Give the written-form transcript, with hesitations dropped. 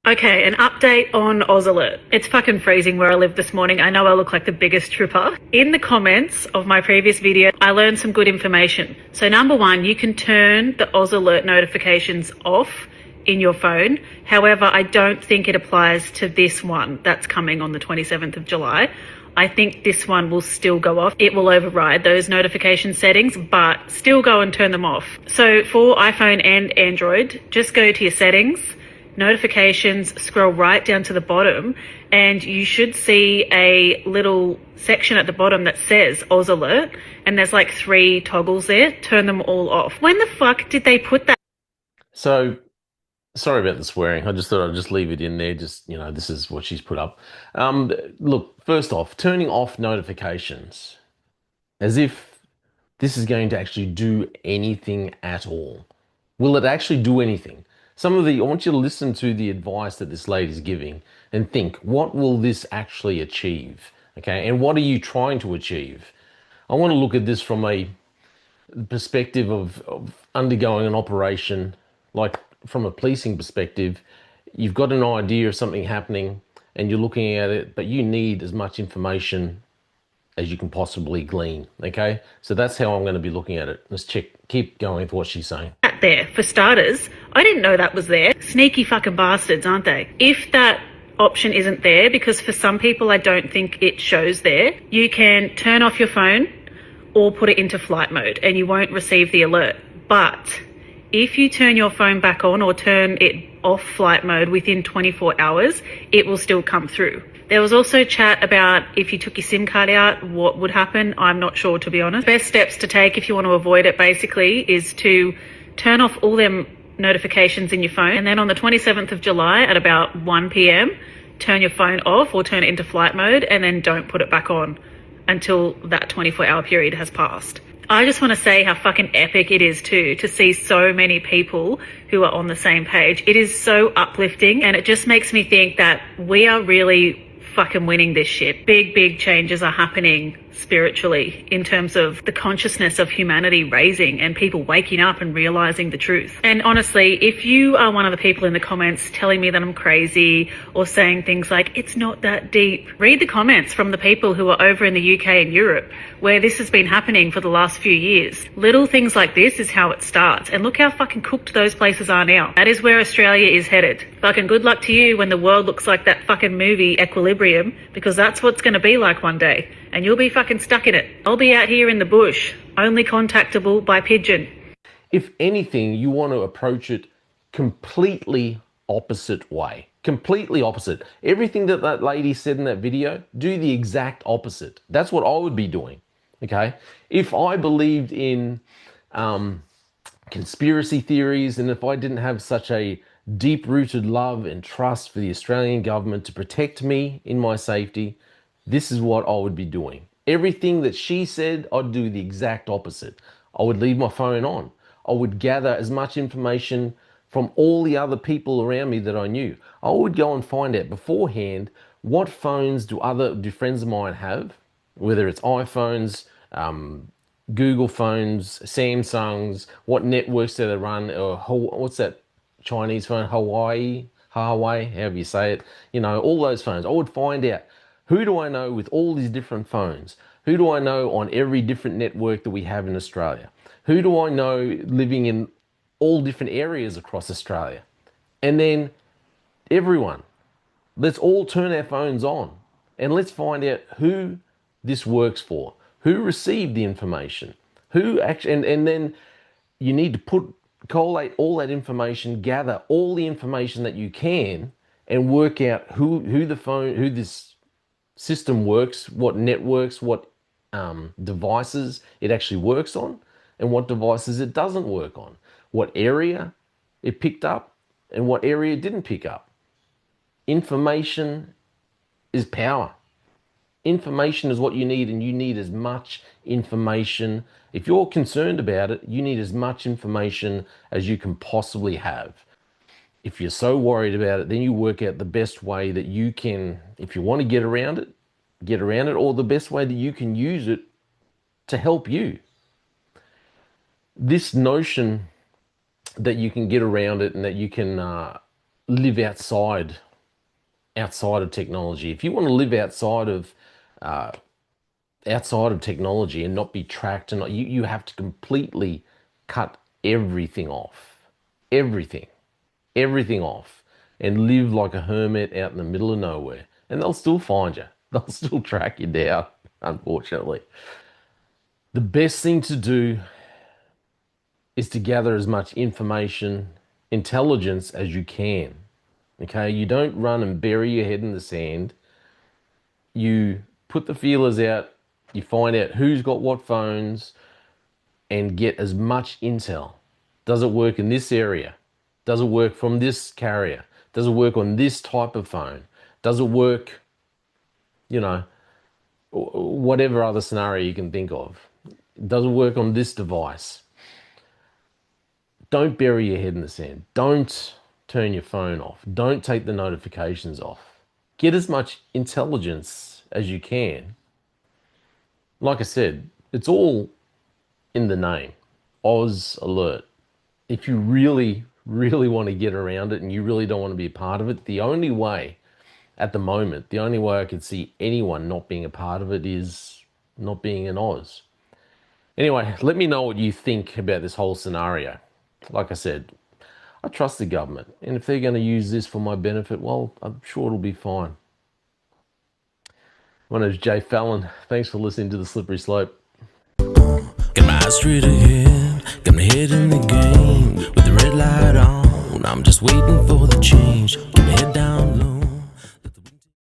Okay, an update on AusAlert. It's fucking freezing where I live this morning. I know I look like the biggest trooper. In the comments of my previous video, I learned some good information. So number one, you can turn the AusAlert notifications off in your phone. However, I don't think it applies to this one that's coming on the 27th of July. I think this one will still go off. It will override those notification settings, but still go and turn them off. So for iPhone and Android, just go to your settings, notifications, scroll right down to the bottom, and you should see a little section at the bottom that says AusAlert, and there's like 3 toggles there. Turn them all off. When the fuck did they put that? So, sorry about the swearing. I just thought I'd just leave it in there. Just, this is what she's put up. Look, first off, turning off notifications as if this is going to actually do anything at all. Will it actually do anything? I want you to listen to the advice that this lady's giving and think, what will this actually achieve? Okay, and what are you trying to achieve? I want to look at this from a perspective of undergoing an operation, like from a policing perspective. You've got an idea of something happening and you're looking at it, but you need as much information as you can possibly glean, okay? So that's how I'm going to be looking at it. Let's keep going with what she's saying. There, for starters, I didn't know that was there. Sneaky fucking bastards, aren't they? If that option isn't there, because for some people I don't think it shows there, you can turn off your phone or put it into flight mode and you won't receive the alert. But if you turn your phone back on or turn it off flight mode within 24 hours, it will still come through. There was also chat about if you took your SIM card out, what would happen. I'm not sure, to be honest. Best steps to take if you want to avoid it basically is to turn off all them notifications in your phone, and then on the 27th of July at about 1 p.m, turn your phone off or turn it into flight mode, and then don't put it back on until that 24-hour period has passed. I just want to say how fucking epic it is too, to see so many people who are on the same page. It is so uplifting, and it just makes me think that we are really fucking winning this shit. Big changes are happening spiritually in terms of the consciousness of humanity raising and people waking up and realizing the truth. And honestly, if you are one of the people in the comments telling me that I'm crazy or saying things like, it's not that deep, read the comments from the people who are over in the UK and Europe where this has been happening for the last few years. Little things like this is how it starts. And look how fucking cooked those places are now. That is where Australia is headed. Fucking good luck to you when the world looks like that fucking movie Equilibrium, because that's what's going to be like one day. And you'll be fucking stuck in it. I'll be out here in the bush, only contactable by pigeon. If anything, you want to approach it completely opposite way. Completely opposite. Everything that lady said in that video, do the exact opposite. That's what I would be doing, okay? If I believed in conspiracy theories, and if I didn't have such a deep-rooted love and trust for the Australian government to protect me in my safety, this is what I would be doing. Everything that she said, I'd do the exact opposite. I would leave my phone on. I would gather as much information from all the other people around me that I knew. I would go and find out beforehand, what phones do friends of mine have, whether it's iPhones, Google phones, Samsungs, what networks do they run, or what's that Chinese phone, Huawei, however you say it, all those phones. I would find out, who do I know with all these different phones? Who do I know on every different network that we have in Australia? Who do I know living in all different areas across Australia? And then everyone, let's all turn our phones on and let's find out who this works for, who received the information, who actually, and then you need to collate all that information, gather all the information that you can, and work out who this system works, what networks, what devices it actually works on, and what devices it doesn't work on, what area it picked up and what area it didn't pick up. Information is power. Information is what you need, and you need as much information. If you're concerned about it, you need as much information as you can possibly have. If you're so worried about it, then you work out the best way that you can, if you want to get around it, or the best way that you can use it to help you. This notion that you can get around it and that you can live outside of technology. If you want to live outside of technology and not be tracked, and you have to completely cut everything off, everything, everything off, and live like a hermit out in the middle of nowhere. And they'll still find you. They'll still track you down, unfortunately. The best thing to do is to gather as much information, intelligence as you can. Okay, you don't run and bury your head in the sand. You put the feelers out, you find out who's got what phones, and get as much intel. Does it work in this area? Does it work from this carrier? Does it work on this type of phone? Does it work, you know, whatever other scenario you can think of? Does it work on this device? Don't bury your head in the sand. Don't turn your phone off. Don't take the notifications off. Get as much intelligence as you can. Like I said, it's all in the name, AusAlert. If you really, really want to get around it and you really don't want to be a part of it, the only way at the moment, the only way I could see anyone not being a part of it is not being an Oz. Anyway, let me know what you think about this whole scenario. Like I said, I trust the government, and if they're going to use this for my benefit, well, I'm sure it'll be fine. My name's Jay Fallon. Thanks for listening to The Slippery Slope. Got my eyes straight ahead, got my head in the game. With the red light on, I'm just waiting for the change. Get my head down low.